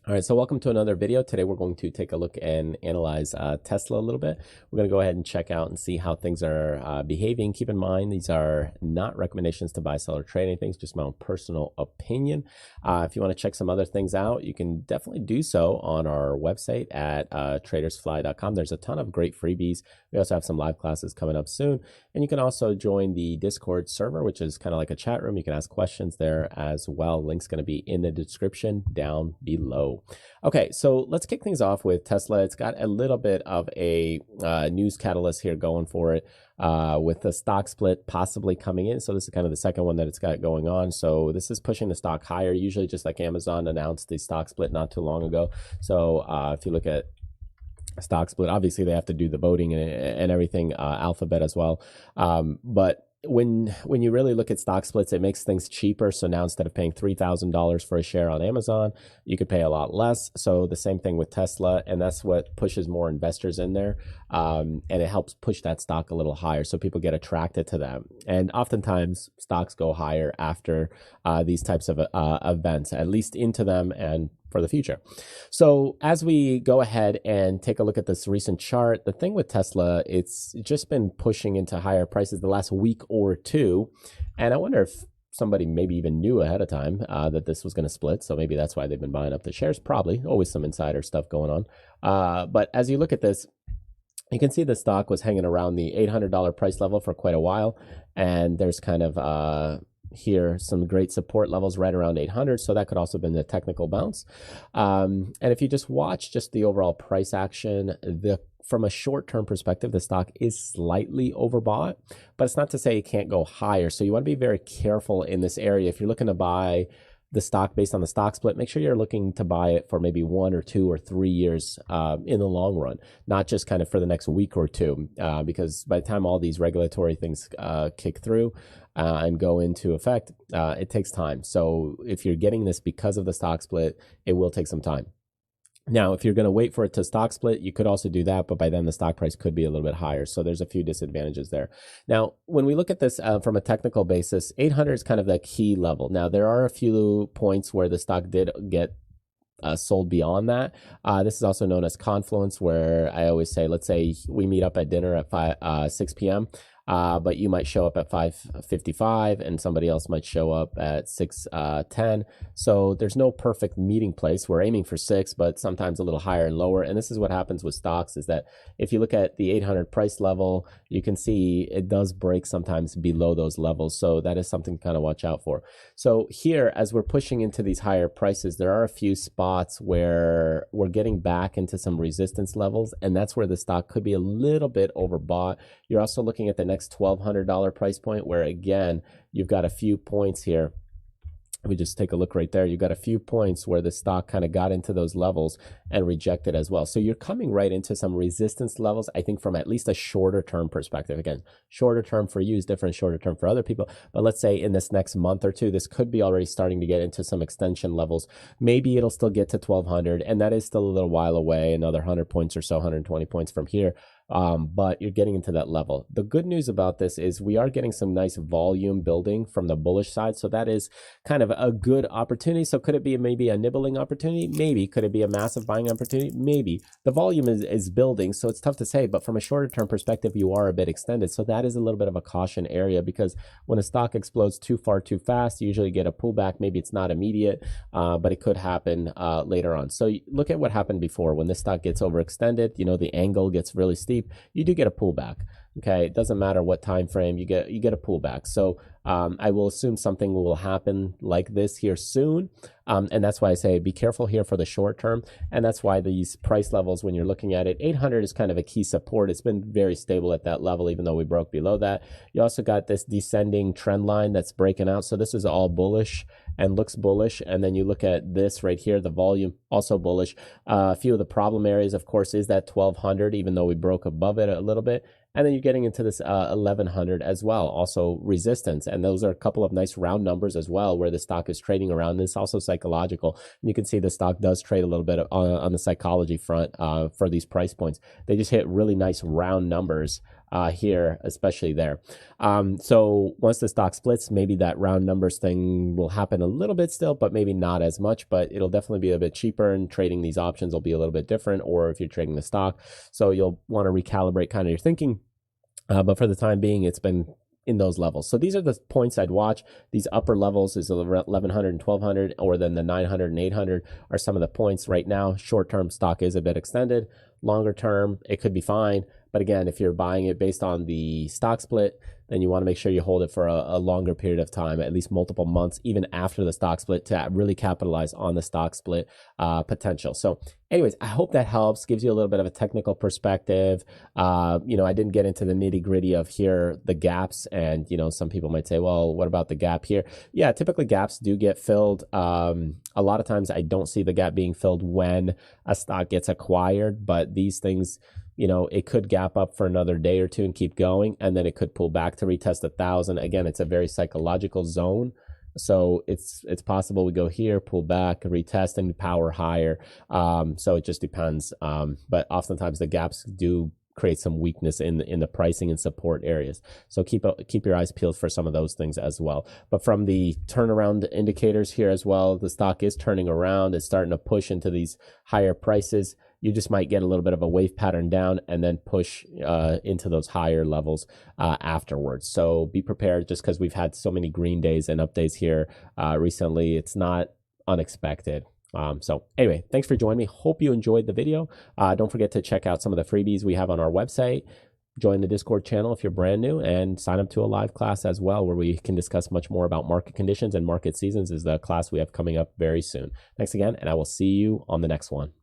All right, so welcome to another video. Today we're going to take a look and analyze Tesla a little bit. We're going to go ahead and check out and see how things are behaving. Keep in mind, these are not recommendations to buy, sell, or trade anything. It's just my own personal opinion. If you want to check some other things out, you can definitely do so on our website at tradersfly.com. There's a ton of great freebies. We also have some live classes coming up soon. And you can also join the Discord server, which is kind of like a chat room. You can ask questions there as well. Link's going to be in the description down below. Okay, so let's kick things off with Tesla. It's got a little bit of a news catalyst here going for it with the stock split possibly coming in. So this is kind of the second one that it's got going on. So this is pushing the stock higher, usually just like Amazon announced the stock split not too long ago. So if you look at stock split, obviously they have to do the voting and everything, Alphabet as well. But when you really look at stock splits, it makes things cheaper. So now instead of paying $3,000 for a share on Amazon, you could pay a lot less. So the same thing with Tesla, and that's what pushes more investors in there. And it helps push that stock a little higher. So people get attracted to them. And oftentimes stocks go higher after these types of events, at least into them and for the future. So as we go ahead and take a look at this recent chart, the thing with Tesla, it's just been pushing into higher prices the last week or two. And I wonder if somebody maybe even knew ahead of time that this was going to split. So maybe that's why they've been buying up the shares. Probably always some insider stuff going on. But as you look at this, you can see the stock was hanging around the $800 price level for quite a while. And there's kind of here some great support levels right around 800, so that could also have been the technical bounce. And if you just watch just the overall price action, from a short-term perspective, the stock is slightly overbought, but it's not to say it can't go higher. So you want to be very careful in this area. If you're looking to buy the stock based on the stock split, make sure you're looking to buy it for maybe 1 or 2 or 3 years in the long run, not just kind of for the next week or two, because by the time all these regulatory things kick through and go into effect, it takes time. So if you're getting this because of the stock split, it will take some time. Now, if you're going to wait for it to stock split, you could also do that, but by then the stock price could be a little bit higher. So there's a few disadvantages there. Now, when we look at this from a technical basis, 800 is kind of the key level. Now, there are a few points where the stock did get sold beyond that. This is also known as confluence, where I always say, let's say we meet up at dinner at 6 p.m., but you might show up at 5:55 and somebody else might show up at 6:10. So there's no perfect meeting place. We're aiming for 6, but sometimes a little higher and lower. And this is what happens with stocks, is that if you look at the 800 price level, you can see it does break sometimes below those levels. So that is something to kind of watch out for. So here, as we're pushing into these higher prices, there are a few spots where we're getting back into some resistance levels, and that's where the stock could be a little bit overbought. You're also looking at the next $1,200 price point, where again, you've got a few points here. Let me just take a look right there. You've got a few points where the stock kind of got into those levels and rejected as well. So you're coming right into some resistance levels, I think, from at least a shorter term perspective. Again, shorter term for you is different, shorter term for other people. But let's say in this next month or two, this could be already starting to get into some extension levels. Maybe it'll still get to 1,200, and that is still a little while away, another 100 points or so, 120 points from here. But you're getting into that level. The good news about this is we are getting some nice volume building from the bullish side. So that is kind of a good opportunity. So could it be maybe a nibbling opportunity? Maybe. Could it be a massive buying opportunity? Maybe. The volume is building, so it's tough to say. But from a shorter term perspective, you are a bit extended. So that is a little bit of a caution area, because when a stock explodes too far too fast, you usually get a pullback. Maybe it's not immediate, but it could happen later on. So look at what happened before. When this stock gets overextended, you know, the angle gets really steep, you do get a pullback. Okay, it doesn't matter what time frame, you get a pullback. So I will assume something will happen like this here soon, and that's why I say be careful here for the short term. And that's why these price levels, when you're looking at it, 800 is kind of a key support. It's been very stable at that level, even though we broke below that. You also got this descending trend line that's breaking out. So this is all bullish and looks bullish. And then you look at this right here, the volume also bullish. A few of the problem areas, of course, is that 1,200, even though we broke above it a little bit. And then you're getting into this 1,100 as well, also resistance. And those are a couple of nice round numbers as well, where the stock is trading around. And it's also psychological. And you can see the stock does trade a little bit on the psychology front for these price points. They just hit really nice round numbers here, especially there. So once the stock splits, maybe that round numbers thing will happen a little bit still, but maybe not as much, but it'll definitely be a bit cheaper, and trading these options will be a little bit different, or if you're trading the stock. So you'll want to recalibrate kind of your thinking. But for the time being, it's been in those levels. So these are the points I'd watch. These upper levels is 1100 and 1200, or then the 900 and 800 are some of the points right now. Short-term stock is a bit extended. Longer term, it could be fine. But again, if you're buying it based on the stock split, then you want to make sure you hold it for a longer period of time, at least multiple months, even after the stock split, to really capitalize on the stock split potential. So anyways, I hope that helps, gives you a little bit of a technical perspective. I didn't get into the nitty gritty of here, the gaps. And, some people might say, well, what about the gap here? Yeah, typically gaps do get filled. A lot of times I don't see the gap being filled when a stock gets acquired, but these things, it could gap up for another day or two and keep going, and then it could pull back to retest 1,000. Again, it's a very psychological zone. So it's possible we go here, pull back, retest, and power higher. So it just depends. But oftentimes the gaps do create some weakness in the pricing and support areas. So keep your eyes peeled for some of those things as well. But from the turnaround indicators here as well, the stock is turning around. It's starting to push into these higher prices. You just might get a little bit of a wave pattern down and then push into those higher levels afterwards. So be prepared, just because we've had so many green days and updates here recently. It's not unexpected. So anyway, thanks for joining me. Hope you enjoyed the video. Don't forget to check out some of the freebies we have on our website. Join the Discord channel if you're brand new, and sign up to a live class as well, where we can discuss much more about market conditions and market seasons. Is the class we have coming up very soon. Thanks again, and I will see you on the next one.